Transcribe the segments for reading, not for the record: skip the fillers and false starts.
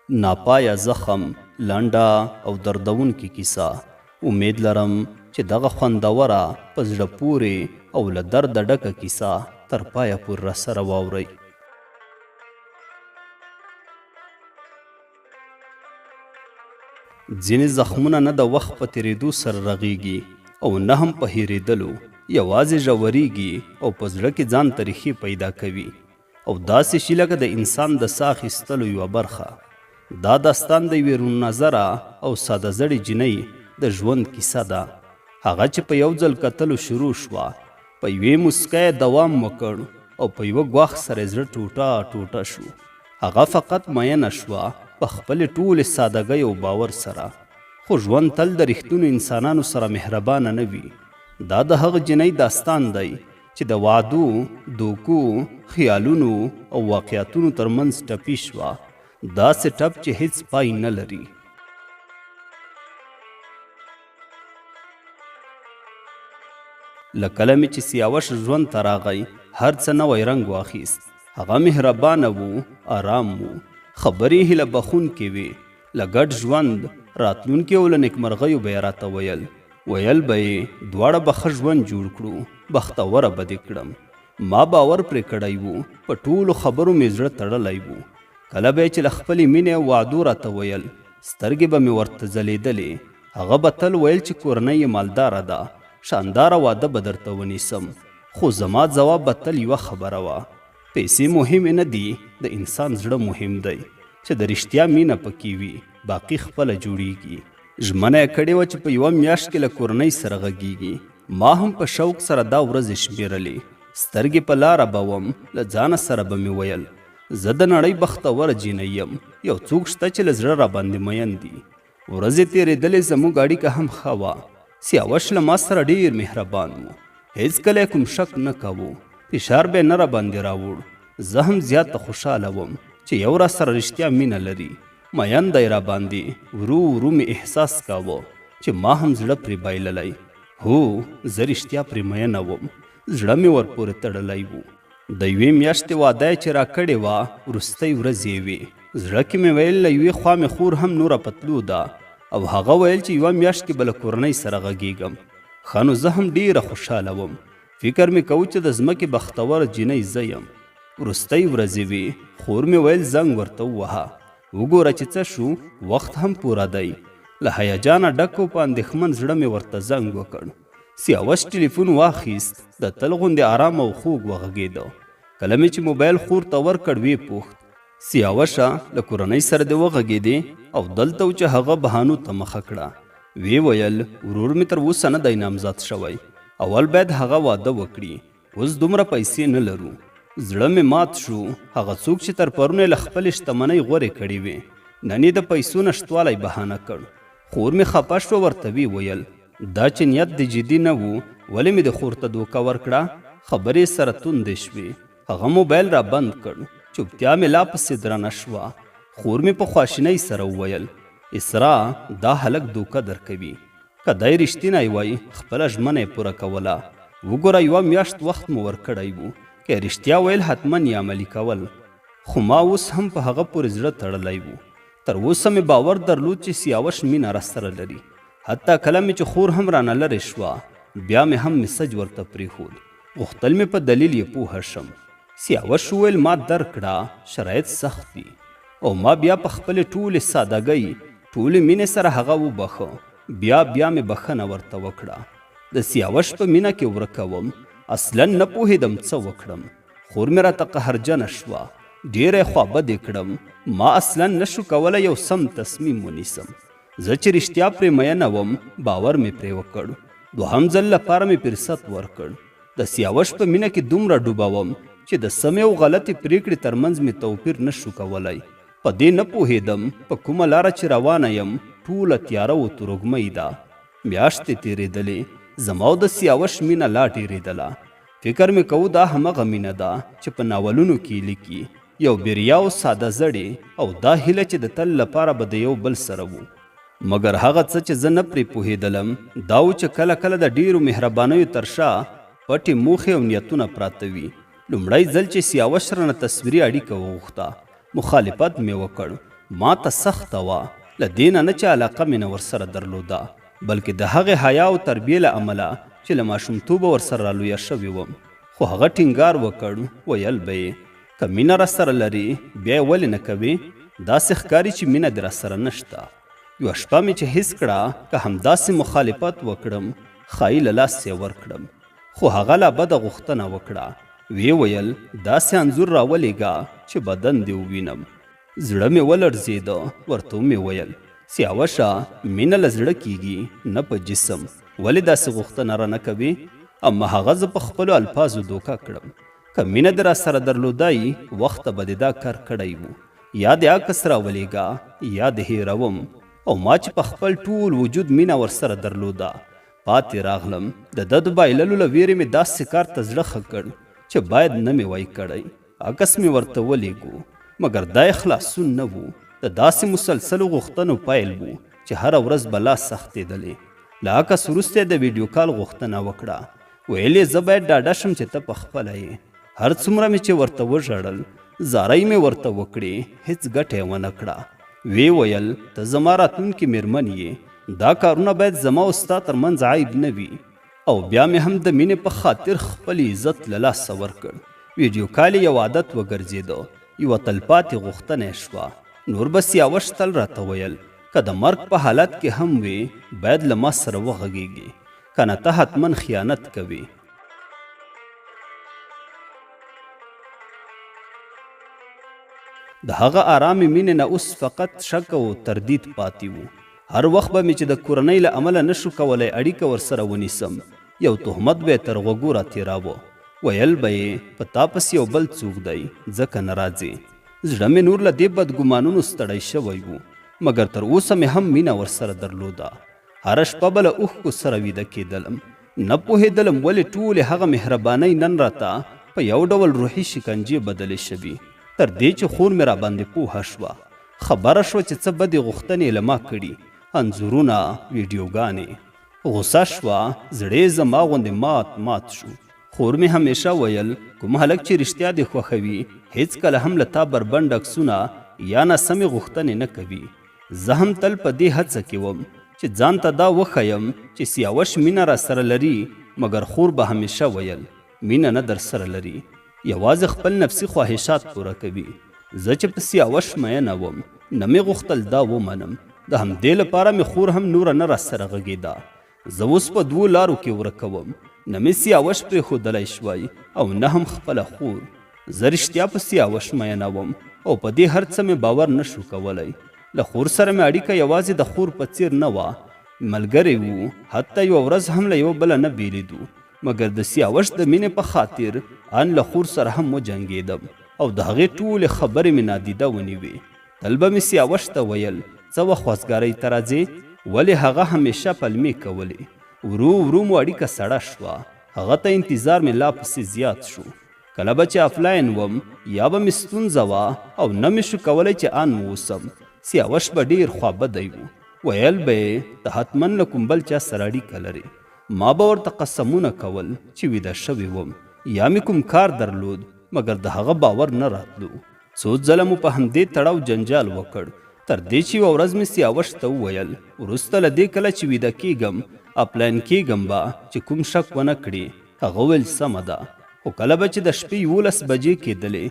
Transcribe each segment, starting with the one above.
ناپایه زخم، لنډه او دردونکې کیسه. امید لرم چې دغه خوندوره په زړه پورې او له درده ډکه کیسه تر پایه پورې راسره واورئ. ځینې زخمونه نه د وخت په تېرېدو سره رغېږي او نه هم په هېرېدلو، یوازې ژورېږي او په زړه کې ځان ته ریښې پیدا کوي او داسې شي لکه د انسان د ساه اخیستلو یوه برخه. دا داستان د یوې روڼ نظره او ساده زړې جینۍ د ژوند کیسه ده. هغه چې په یو ځل کتلو شروع شوه، په یوې موسکا یې دوام وکړ او په یوه ګواښ سره یې زړه ټوټه ټوټه شو. هغه فقط مینه شوه په خپلې ټولې سادګۍ او باور سره. خو ژوند تل د رښتونو انسانانو سره مهربانه نه وي. دا د هغه جینۍ داستان دی چې د وعدو، دوکو، خیالونو او واقعیتونو ترمنځ ټپي شوه، داسې ټپ چې هیڅ پای نه لري. له کله مې چې سیاوش ژوند ته راغی، هر څه نوی رنګ واخیست. هغه مهربانه و، آرام و، خبرې هیله بخونکې وې. له ګډ ژوند، راتلونکي او له نیکمرغیو به یې راته ویل به یې دواړه به ښه ژوند جوړ کړو، بختوره به دې کړم. ما باور پرې کړی و، په ټولو خبرو مې زړه تړلی و. کله به یې چې له خپلې مینې او وعدو راته ویل، سترګې به مې ورته ځلېدلې. هغه به تل ویل چې کورنۍ یې مالداره ده، شانداره واده به درته ونیسم. خو زما ځواب به تل یوه خبره وه: پیسې مهمې نه دي، د انسان زړه مهم دی چې د رښتیا مینه پکې وي، باقي خپله جوړیږي. ژمنه یې کړې وه چې په یوه میاشت کې له کورنۍ سره غږیږي. ما هم په شوق سره دا ورځې شمېرلې. سترګې په لاره به وم، له ځانه سره به مې ویل زه د نړۍ بختوره جینۍ یم، یو څوک شته چې له زړه راباندې مین دي. ورځې تېرېدلې، زموږ اړیکه هم ښه وه. سیاوش له ما سره ډېر مهربان و، هېڅکله یې کوم شک نه کوو، فشار به یې نه راباندې راوړ. زه هم زیاته خوشحاله وم چې یو را سره رښتیا مینه لري. مین دی راباندې. ورو ورو مې احساس کاوه چې ما هم زړه پرې بایللی. هو، زه رښتیا پرې مینه وم، زړه مې ورپورې تړلی و. د یوې میاشتې واده یې چې راکړې وه، وروستۍ ورځې یې وې. زړه کې مې ویل له یوې خوا مې خور هم نوره پتلو ده او هغه ویل چې یوه میاشت کې به له کورنۍ سره غږېږم. ښه نو زه هم ډېره خوشحاله وم. فکر مې کوو چې د ځمکې بختوره جینۍ زه یم. وروستۍ ورځې وې. خور مې ویل زنګ ورته ووهه، وګوره چې څه شو، وخت هم پوره دی. له هیجانه ډک و په اندېښمن زړه مې ورته زنګ وکړ. سیاوش ټلیفون واخیست، د تل غوندې آرام او خوږ وغږېده. کله مې چې موبایل خور ته ورکړ، ویې پوښت: سیاوشه، له کورنۍ سره دې وغږېدې؟ او دلته و چې هغه بهانو ته مخه کړه. ویې ویل ورور مې تر اوسه نه دی نامزاد شوی، اول باید هغه واده وکړي، اوس دومره پیسې نه لرو. زړه مې مات شو. هغه څوک چې تر پرونه له خپلې شتمنۍ غورې کړې وې، نن یې د پیسو نشتوالی بهانه کړ. خور مې خفه شوه، ورته ویې ویل دا چې نیت دې جدي نه و، ولې مې د خور ته دوکه ورکړه؟ خبرې سره توندې شوې. هغه موبایل را بند کړ. چوپتیا مې لا پسې درنه شوه. خور مې په خواشینۍ سره وویل: اسرا، دا هلک دوکه درکوي. که دی رښتینی وای، خپله ژمنه یې پوره کوله. وګوره، یوه میاشت وخت مو ورکړی و، که رښتیا ویل حتما یې عملي کول. خو ما اوس هم په هغه پورې زړه تړلی و. تر اوسه مې باور درلود چې سیاوش مینه راسره لري. حتی کله مې چې خور هم رانه لرې شوه، بیا مې هم مسج ورته پرېښود. غوښتل مې په دلیل یې پوهه شم. سیاوش وویل ما درک کړه، شرایط سخت دي. او ما بیا په خپلې ټولې سادګۍ، ټولې مینې سره هغه وبخه. بیا مې بخښنه ورته وکړه. د سیاوش په مینه کې ورکه وم، اصلا نه پوهېدم څه وکړم. خور مې راته قهرجنه شوه، ډېره یې خوابدې کړم. ما اصلا نشو کولی یو سم تصمیم ونیسم. زه چې رښتیا پرې مینه وم، باور مې پرې وکړ. دوهم ځل لپاره مې فرصت ورکړ. د سیاوش په مینه کې دومره ډوبه وم چې د سمې او غلطې پرېکړې ترمنځ مې توپیر نشو کولی. په دې نه پوهېدم په کومه لاره چې روانه یم ټوله تیاره و تروږمۍ ده. میاشتې تېرېدلې، زما او د سیاوش مینه لا ډېرېدله. فکر مې کوو دا همغه مینه ده چې په ناولونو کې لیکي، یو بریا او ساده زړې، او دا هیله چې د تل لپاره به د یو بل سره وو. مګر هغه څه چې زه نه پرې پوهېدلم دا و چې کله کله د ډېرو مهربانیو تر شا پټې موخې او نیتونه پراته وي. لومړی ځل چې سیاوش رانه تصویري اړیکه وغوښته، مخالفت مې وکړ. ما ته سخته وه، له دې نه نه چې علاقه مې نه ورسره درلوده، بلکې د هغې حیا او تربیې له امله چې له ماشومتوبه ورسره رالویه شوې وم. خو هغه ټینګار وکړ، ویل به یې که مینه راسره لري بیا یې ولې نه کوې؟ داسې ښکاري چې مینه دې راسره نشته. یوه شپه مې چې حس کړه که همداسې مخالفت وکړم ښایي له لاسه یې ورکړم. خو هغه لا بده غوښتنه وکړه. ویې ویل داسې انځور راولېږه چې بدن دې ووینم. زړه مې ولړزېده. ورته مې ویل سیاوشه مینه له زړه کیږي نه په جسم، ولې داسې غوښتنه رانه کوې؟ اما هغه زه په خپلو الفاظو دوکه کړم. که مینه دې راسره درلودای وخته به دې دا کار کړی و. یا دې عکس راولېږه یا دې هېروم. او ما چې په خپل ټول وجود مینه ورسره درلوده پاتې راغلم. د ده د بایللو له ویرې مې داسې کار ته زړه ښه کړ چې باید نه مې وای کړی. عکس مې ورته ولېږو، مګر دا خلاصون نه و، د داسې مسلسلو غوښتنو پیل و چې هره ورځ به لا سختېدلې. له عکس وروسته د ویډیو کال غوښتنه وکړه. ویل یې زه باید ډاډه شم چې ته پخپله یې. هر څومره مې چې ورته وژړل، زارۍ مې ورته وکړې، هېڅ ګټه یې ونه کړه. وی ویل ته زما راتلونکې مېرمن یې، دا کارونه باید زما او ستا ترمنځ عیب نه وي. او بیا مې هم د مینې په خاطر خپل عزت له لاسه ورکړ. ویډیو کال یو عادت وګرځېده، یوه تلپاتې غوښتنه یې شوه. نور به سیاوش تل راته ویل که د مرګ په حالت کې هم وې باید له ما سره وغږېږي، که نه ته حتما خیانت کوې. د هغه آرامې مینې نه اوس فقط شک او تردید پاتې و. هر وخت به مې چې د کورنۍ له امله نشو کولی اړیکه ورسره ونیسم، یو تهمت به یې تر غوږو راتېراوه. ویل به یې په تا پسې یو بل څوک دی ځکه نه راځې. زړه مې نور له دې بدګمانونو ستړی شوی و، مګر تر اوسه مې هم مینه ورسره درلوده. هره شپه به له اوښکو سره ویده کېدلم. نه پوهېدلم ولې ټولې هغه مهربانۍ نن راته په یو ډول روحي شکنجې بدلې شوي. تر دې چې خور مې راباندې پوهه شوه. خبره شوه چې څه بدې غوښتنې له ما کړي، انځورونه، ویډیوګانې. غوسه شوه، زړې زما غوندې مات شو. خور مې همیشه ویل کوم هلک چې رښتیا دې خوښوي هېڅکله هم له تا بربنډ عکسونه یا ناسمې غوښتنې نه کوي. زه هم تل په دې هڅه کې وم چې ځان ته دا وښیم چې سیاوش مینه راسره لري، مګر خور به همیشه ویل مینه نه در سره لري، یوازې خپل نفسي خواهشات پوره کوي. زه چې په سیاوش مینه وم نه مې غوښتل دا ومنم. د همدې لپاره مې خور هم نوره نه راسره غږېده. زه اوس په دوو لارو کې ورکوم، نه مې سیاوش پرېښودلی شوی او نه هم خپله خور. زه رښتیا په سیاوش مینه وم او په دې هر څه مې باور نشو کولی. له خور سره مې اړیکه یوازې د خور په څیر نه وه، ملګرې وو، حتی یوه ورځ هم له یو بله نه بیلیدو. مګر د سیاوش د مینې په خاطر ان له خور سره هم وجنګېدم او د هغې ټولې خبرې مې نادیده ونیوې. تل به مې سیاوش ته ویل څه وخت خوځګارۍ ته راځې، ولې هغه همیشه پلمې کولې. ورو ورو مو اړیکه سړه شوه. هغه ته انتظار مې لا پسې زیات شو. کله به چې افلاین وم یا به مې ستونزه وه او نه مې شو کولی چې ان واوسم، سیاوش به ډېر خوابدی و. ویل به یې ته حتما له کوم بل چا سره اړیکه لرې. ما به ورته قسمونه کول چې ویده شوی وم یا مې کوم کار درلود، مګر د هغه باور نه راتلو. څو ځله مو په همدې تړاو جنجال وکړ، تر دې چې یوه ورځ مې سیاوش ته وویل وروسته له دې کله چې ویده کېږم اپلاین کېږم به چې کوم شک ونه کړي. هغه ویل سمه ده. خو کله به چې د شپې 11 بجې کېدلې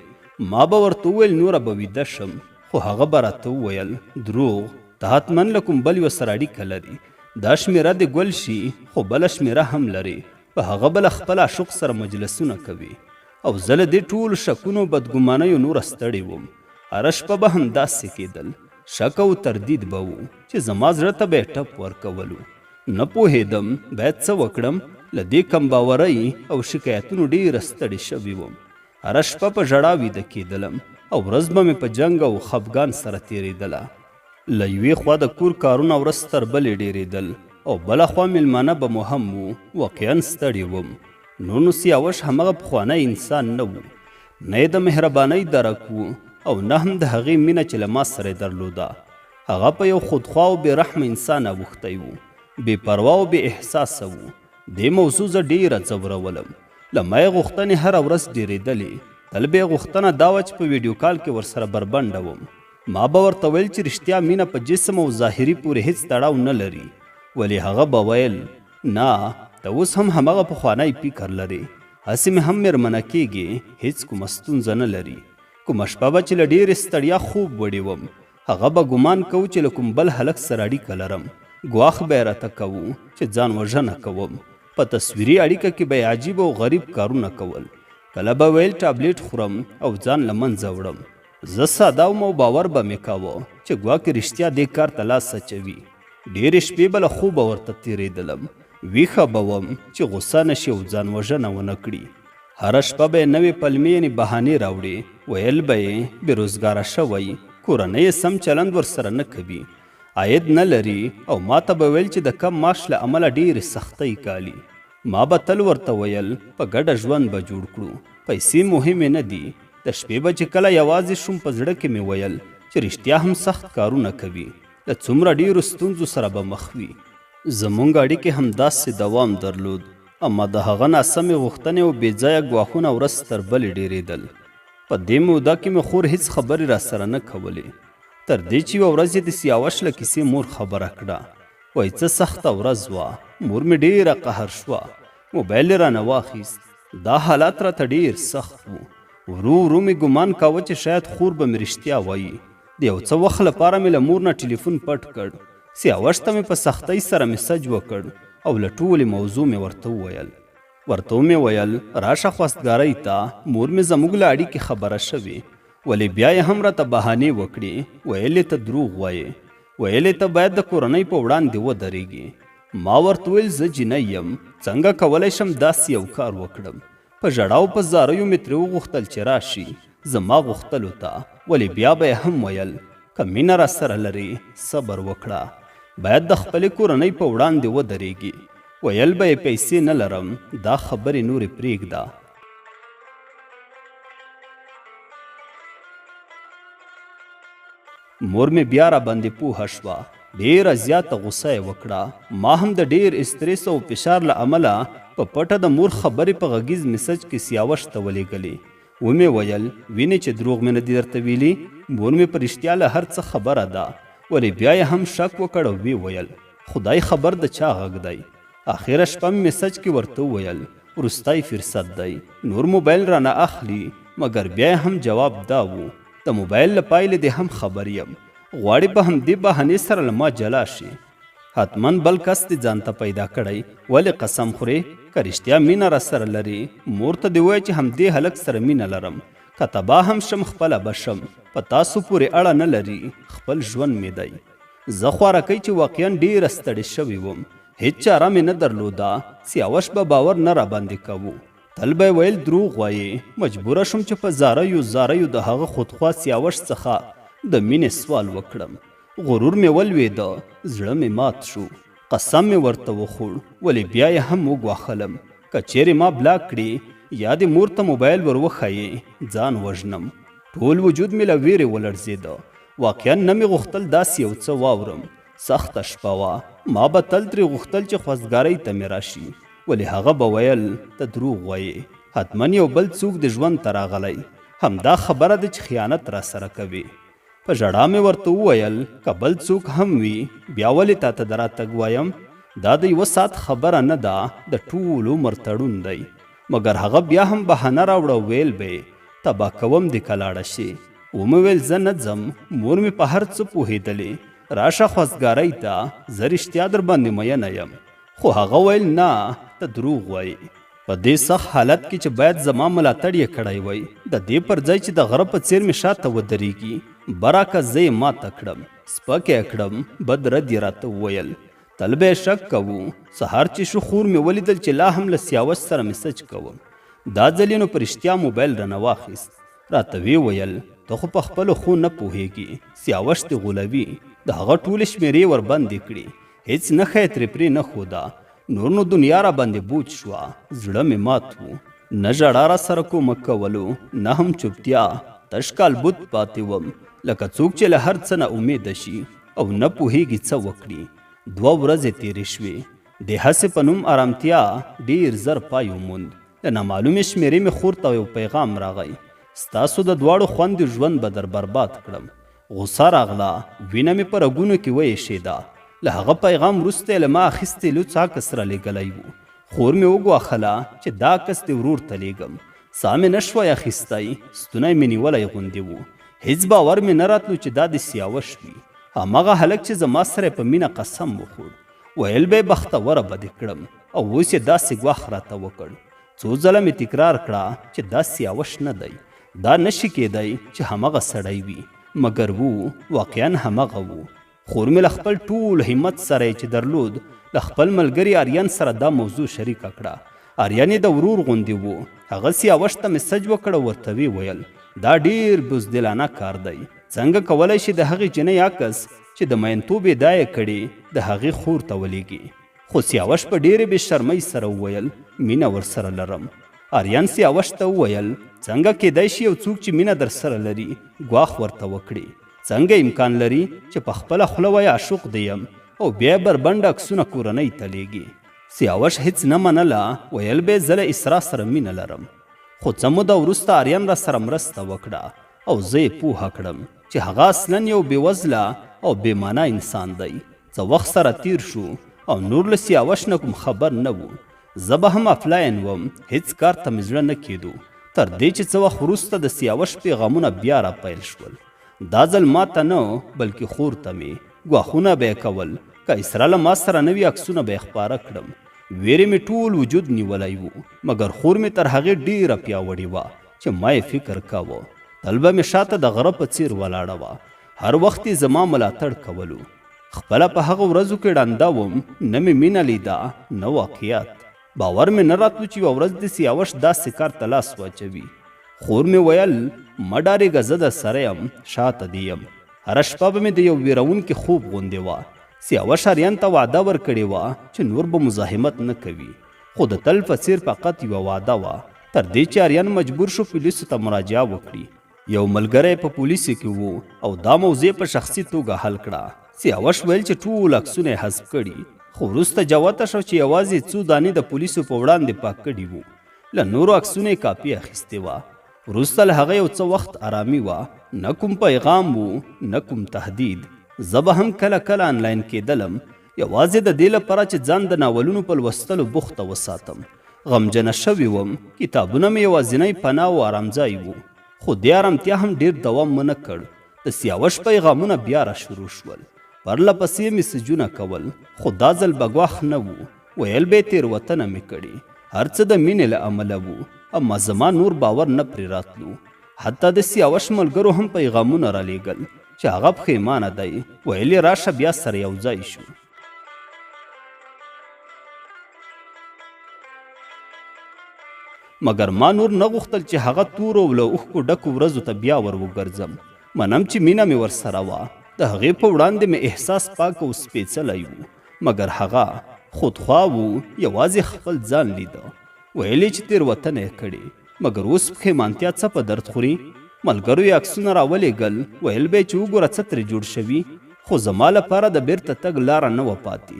ما به ورته وویل نوره به ویده شم، خو هغه به راته وویل دروغ، ته حتما له کوم بل یو سره اړیکه لري. دا شمېره د ګل شي خو بله شمېره هم لري، په هغه بله خپل عاشق سره مجلسونه کوي. او زه له دې ټولو شکونو بدګمانیو نوره ستړې وم. هره شپه به همداسې کېدل، شک او تردید به و چې زما زړه ته به یې ټپ ورکولو. نه پوهېدم باید څه وکړم. له دې کم باورۍ او شکایتونو ډېره ستړې شوې وم. هره شپه په ژړا ویده کېدلم او ورځ به مې په جنګ او خفګان سره تېرېدله. له یوې خوا د کور کارونه ورځ تر بلې ډېرېدل او بله خوا مېلمانه به مو هم وو. واقعا ستړی وم. نو سیاوش همغه پخوانی انسان نه و، نه یې د مهربانۍ درک و او نه هم د هغې مینه چې له ما سره یې درلوده. هغه په یو خودخوا او بې رحمه انسان اوښتی و، بې پروا او بې احساسه و. دې موضوع زه ډېره ځورولم. له ما یې غوښتنې هره ورځ ډېرېدلې. تل به یې غوښتنه دا وه چې په ویډیو کال کې ورسره بربنډه وم. ما به ورته ویل چې رښتیا مینه په جسم او ظاهري پورې هیڅ تړاو نه لري، ولی هغه به ویل نه ته اوس هم همغه پخوانی فکر لري، هسې مې هم مېرمنه کېږي، هیڅ کومه ستونزه نه لري. کومه شپه به چې له ډېرې ستړیا خوب وړی وم، هغه به ګمان کوو چې له کوم بل هلک سره اړیکه لرم، ګواښ به یې راته کوو چې ځان وژنه کوم. په تصویري اړیکه کې به یې عجیب او غریب کارونه کول. کله به ویل ټابلیټ خورم او ځان له منځه وړم. زه ساده وم او باور به مې کاوه چې ګواکې رښتیا دې کار ته لاس اچوي. ډېرې شپې به له خوبه ورته تېرېدلم، ویښه به وم چې غوسه نه شي او ځان وژنه ونه کړي. هره شپه به یې نوې پلمې یعنې بهانې راوړې، ویل به یې بېروزګاره شوی، کورنۍ یې سم چلند ورسره نه کوي، عاید نه لري، او ما ته به ویل چې د کم معاش له امله ډېرې سختۍ کالي. ما به تل ورته ویل په ګډه ژوند به جوړ کړو، پیسې مهمې نه دي. د شپې به چې کله یوازې شوم په زړه کې مې ویل چې رښتیا هم سخت کارونه کوي، له څومره ډېرو ستونزو سره به مخ وي. زموږ اړیکې هم داسې دوام درلود، اما د هغه ناسمې غوښتنې او بېځایه ګواښونه ورځ تر بلې ډېرېدل. په دې موده کې مې خور هیڅ خبرې راسره نه کولې، تر دې چې یوه ورځ یې د سیاوش له کیسې مور خبره کړه. وایي څه سخته ورځ وه، مور مې ډېره قهر شوه، موبایل یې رانه واخیست. دا حالات راته ډېر سخت و. ورو ورو مې ګمان کاوه چې شاید خور به مې رښتیا وایي. د یو څه وخت لپاره مې له مور نه ټلیفون پټ کړ. سیاوش ته مې په سختۍ سره میسج وکړ او له ټولې موضوع مې ورته وویل راشه خواستګارۍ ته، مور مې زموږ له اړیکې خبره شوې، ولې بیا یې هم راته بهانې وکړې. ویلې ته دروغ وایې، ویلې ته باید د کورنۍ په وړاندې ودرېږي. ما ورته ویل زه جینۍ یم، څنګه کولی شم داسې یو کار وکړم. په ژړا او په زاریو مې ترې وغوښتل چې راشي زما غوښتلو ته، ولې بیا به یې هم ویل که مینه راسره لرې صبر وکړه، باید د خپلې کورنۍ په وړاندې ودرېږي. ویل به یې پیسې نه لرم، دا خبرې نورې پرېږده. مور مې بیا را باندې پوهه شوه، ډېره زیاته غوسه یې وکړه. ما هم د ډېر استرس او فشار له امله په پټه د مور خبرې په غږیز میسج کې سیاوش ته ولېږلې. ومې ویل وینې چې دروغ مې نه دي درته ویلي، مور مې په رښتیا له هر څه خبره ده. ولې بیا یې هم شک وکړ او ویې ویل خدای خبر د چا غږ دی. اخره شپه مې میسج کې ورته وویل وروستی فرصت دی، نور موبایل رانه اخلي، مګر بیا هم جواب دا و د موبایل له پایلې دې هم خبر یم، غواړي په همدې بهانې سره له ما جلا شي. حتمن بل کس دې ځان ته پیدا کړی، ولې قسم خورې که رښتیا مینه راسره لري، مور ته دې ووایه چې همدې هلک سره مینه لرم، که تباه هم شم خپله به شم، په تاسو پورې اړه نه لري، خپل ژوند مې دی. زه خوارکۍ چې واقعا ډېره ستړې شوې وم، هیڅ چاره مې نه درلوده. سیاوش به باور نه راباندې کوو، تل به یې ویل دروغ وایې. مجبوره شوم چې په زاریو د هغه خودخوا سیاوش څخه د مینې سوال وکړم. غرور مې ولوېده، زړه مې مات شو، قسم مې ورته وخوړ، ولې بیا یې هم وګواښلم که چیرې ما بلاک کړي یا دې مور ته موبایل ور وښایې ځان وژنم. ټول وجود مې له ویرې ولړزېده. واقعا نه مې غوښتل داسې یو څه واورم. سخته شپه وه، ما به تل ترې غوښتل چې خواستګارۍ ته مې راشي، ولې هغه به ویل ته دروغ وایې، حتمن یو بل څوک د ژوند ته راغلی، همدا خبره ده چې خیانت را سره کوي. په ژړا مې ورته وویل که بل څوک هم وي بیا ولې تا ته د راتګ وایم، دا د یوه ساعت خبره نه ده، د ټول عمر تړون دی. مګر هغه بیا هم بهانه راوړه، ویل به یې تباه کوم دې که لاړه شي. ومې ویل زه نه ځم، مور مې په هر څه پوهېدلې، راشه خواستګارۍ ته، زه رښتیا در باندې مینه یم. خو هغه ویل نه ته دروغ وایې. په دې سخت حالت کې چې باید زما ملاتړ یې کړی وی، د دې پر ځای چې د غره په څیر مې شاته ودرېږي، براکه زه یې ماته کړم، سپک یې کړم، بد رد یې راته وویل. تل به یې شک کوو. سهار چې شو خور مې ولیدل چې لا هم له سیاوش سره میسج کوم. دا ځل یې نو په رښتیا موبایل رانه واخیست، راته ویې ویل ته خو په خپلو خو نه پوهېږي، سیاوش دې غولوي، د هغه ټولې شمېرې وربندې کړي، هیڅ نښه یې ترې پرې نه ښوده. نور نو دنیا را باندې بوج شوه، زړه مې مات و. نه ژړا را سره کومک کولو، نه هم چوپتیا، تش کالبد پاتې وم، لکه څوک چې له هر څه نه امیده شي او نه پوهېږي څه وکړي. 2 ورځې تېرې شوې، د هسې په نوم ارامتیا ډېر زر پای وموند. د نامعلومې شمېرې مې خور ته یو پیغام راغی، ستاسو د دواړو خوندې ژوند به در برباد کړم. غوسه راغله، وینه مې په رګونو کې ویشېده. له هغه پیغام وروسته یې له ما اخیستی لوڅ عکس رالیږلی و. خور مې وګواښله چې دا عکس دې ورور ته لیږم. ساه مې نه شوی اخیستی، ستونی مې نیولی غوندې و. هیڅ باور مې نه راتلو چې دا د سیاوش وي، هماغه هلک چې زما سره په مینه قسم وخوړ. ویل به یې بختوره به دې کړم، او اوس یې داسې ګواښ راته وکړ. څو ځله مې تکرار کړه چې دا سیاوش نه دی، دا نشي کېدی چې همغه سړی وي. مګر وو، واقعا همغه وو. خور مې له خپل ټول همت سره چې درلود له خپل ملګري آریان سره دا موضوع شریکه کړه. آریان یې د ورور غوندې و. هغه سیاوش ته مسج وکړه، ورته ویې ویل دا ډیر بزدلانه کار دی. څنګه کولی شي د هغې جنۍ عکس چې د مینتوب یې دا یې کړې د هغې خور ته ولیږي؟ خو سیاوش په ډېرې بې شرمۍ سره وویل مینه ورسره لرم. آریان سیاوش ته وویل څنګه کیدای شي یو څوک چې مینه در سره لري ګواښ ورته وکړي؟ څنګه امکان لري چې په خپله خوله وایي عاشق دی یم او بیا یې بربنډه عکسونه کورنۍ ته لیږي؟ سیاوش هیڅ نه منله، ویل به یې زه له اسرا سره مینه لرم. خو څه موده وروسته آریان را سره مرسته وکړه او زه یې پوهه کړم چې هغه اصلا یو بېوزله او بېمانه انسان دی. څه وخت سره تیر شو او نور له سیاوش نه کوم خبر نه و. زه به هم افلاین وم، هیڅ کار ته مې زړه نه کېدو، تر دې چې څه وخت وروسته د سیاوش پیغامونه بیا را پیل شول. دا ځل ما ته نه بلکې خور ته مې ګواښونه به یې کول. که اسرا له ما سره نوي عکسونه به یې خپاره کړم. ویرې مې ټول وجود نیولی و، مګر خور مې تر هغې ډېره پیاوړې وه چې ما یې فکر کاوه. تل به مې شاته د غره په څیر ولاړه وه، هر وخت یې زما ملاتړ کولو. خپله په هغه ورځو کې ړنده وم، نه مې مینه لیده نه واقعیت. باور مې نه راتلو چې یوه ورځ د سیاوش داسې کار ته لاس واچوي. خور مې ویل مه ډارېږه، زه در سره یم، شاته دې یم. هره شپه به مې د یو ویرونکي خوب غوندې وه. سیاوش آریان ته وعده ورکړې وه چې نور به مزاحمت نه کوي، خو د تل په څیر فقط یوه وعده وه، تر دې چې آریان مجبور شو پولیسو ته مراجعه وکړي. یو ملګری په پولیسو کې و او دا موضوع په شخصي توګه حل کړه. سیاوش ویل چې ټول عکسونه یې حذف کړي، خو وروسته جوته شو چې یوازې څو دانې د پولیسو په وړاندې پاک کړي وو. له نورو عکسونو یې کاپي اخیستې وه. وروسته له هغه یو څه وخت آرامي وه، نه کوم پیغام و نه کوم تهدید. زه به هم کله کله آنلاین کېدلم، یوازې د دې لپاره چې ځان د ناولونو په لوستلو بوخته وساتم. غمجنه شوی وم، کتابونه مې یوازینی پناه او آرامځای و. خو دې آرامتیا هم ډېر دوام ونه کړ. د سیاوش پیغامونه بیا را شروع شول، پرله پسې میسجونه کول، خو دا ځل به ګواښ نه و. ویل به یې تېروتنه مې کړې، هر څه د مینې له امله و، اما زما نور باور نه پرې راتلو. حتی د سیاوش ملګرو هم پیغامونه رالیږل چې هغه پښیمانه دی. ویل یې راشه بیا سره یو ځای شو. مګر ما نور نه غوښتل چې هغه تورو له اوښکو ډکو ورځو ته بیا ور وګرځم. منم چې مینه مې ورسره وه، د هغې په وړاندې مې احساس پاک او سپېڅلی و. مګر هغه خودخوا و، یوازې خپل ځان لیده. ویل یې چې تېروتنه یې کړې، مګر اوس پښیمانتیا څه په درد خوري؟ ملګرو یې عکسونه راولېږل، ویل به یې چې وګوره څه ترې جوړ شوي، خو زما لپاره د بیرته تګ لاره نه وه پاتې.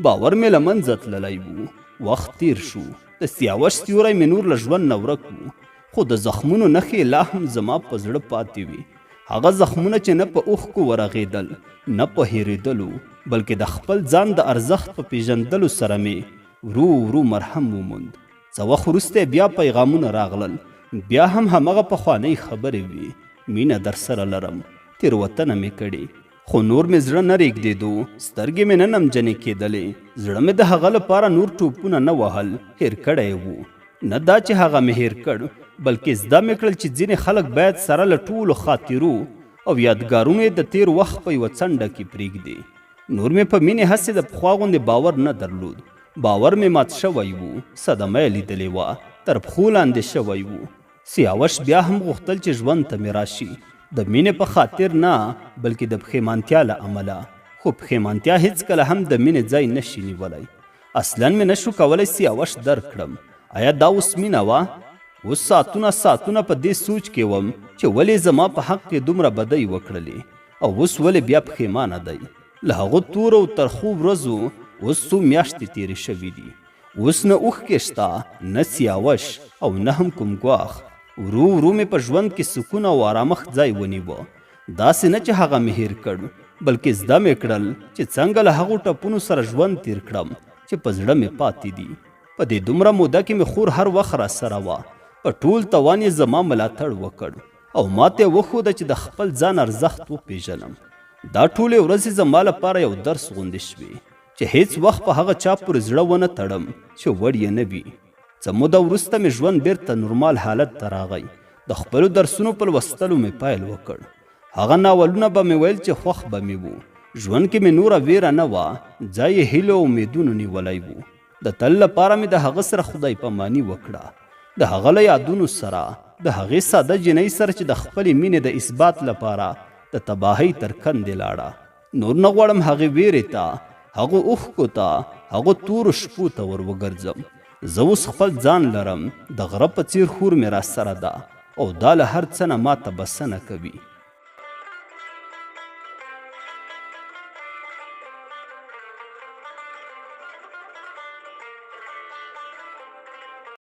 باور مې له منځه تللی و. وخت تیر شو، د سیاوش سیوری مې نور له ژوند نه ورک و، خو د زخمونو نښې لا هم زما په زړه پاتې وي. هغه زخمونه چې نه په اوښکو ورغېدل نه په هېرېدلو، بلکې د خپل ځان د ارزښت په پېژندلو سره مې ورو ورو مرهم وموند. څه وخت وروسته بیا پیغامونه راغلل، بیا هم همغه پخوانۍ خبرې وې. مینه در سره لرم، تېروتنه مې کړې، خو نور مې زړه نه رېږدېدو، سترګې مې نه نمجنې کېدلې. زړه مې د هغه لپاره نور ټوپونه نه وهل، هېر کړی و. نه دا چې هغه مې هېر کړ، بلکې زده مې کړل چې ځینې خلک باید سره له ټولو خاطرو او یادګارونو یې د تېر وخت په یوه څنډه کې پرېږدي. نور مې په مینې هسې د پخوا غوندې باور نه درلود. باور مې مات شوی و، صدمه یې لیدلې وه، تر پښو لاندې شوی و. سیاوش بیا هم غوښتل چې ژوند ته مې راشي، د مینې په خاطر نه بلکې د پښیمانتیا له امله. خو پښیمانتیا هیڅکله هم د مینې ځای نشي نیولی. اصلا مې نشو کولی سیاوش درک کړم. آیا دا اوس مینه وه؟ اوس ساعتونه ساعتونه په دې سوچ کې وم چې ولې زما په حق کې دومره بدۍ وکړلې، او اوس ولې بیا پښیمانه دی. له هغو تورو او ترخو ورځو اوس څو میاشتې تېرې شوي دي. اوس نه اوښکې شته، نه سیاوش، او نه هم کوم ګواښ. ورو ورو مې په ژوند کې سکون او آرامښت ځای ونیوه. داسې نه چې هغه مې هیر کړ بلکې زده مې کړل چې څنګه له هغو ټپونو سره ژوند تیر کړم چې په زړه مې پاتې دي. په دې دومره موده کې مې خور هر وخت را سره وه. په ټول توان یې زما ملاتړ وکړ او ما ته یې وښوده چې د خپل ځان ارزښت وپېژنم. دا ټولې ورځې زما لپاره یو درس غوندې شوې چې هیڅ وخت په هغه چا پورې زړه ونه تړم چې وړ یې نه وي. څه موده وروسته مې ژوند بیرته نورمال حالت ته راغی. د خپلو درسونو په لوستلو مې پیل وکړ. هغه ناولونه به مې ویل چې خوښ به مې وو. ژوند کې مې نوره ویره نه وه، ځای یې هیلو او امیدونو نیولی وو. د تل لپاره مې د هغه سره خدای پاماني وکړه. د هغه له یادونو سره، د هغې ساده جنۍ سره چې د خپلې مینې د اثبات لپاره د تباهۍ تر کندې لاړه. نور نه غواړم هغې ویرې ته، هغو اوښکو ته، هغو تورو شپو ته ور وګرځم. زه اوس خپل ځان لرم، د غره په څیر خور مې را سره ده او دا له هر څه نه ما ته بسنه کوي.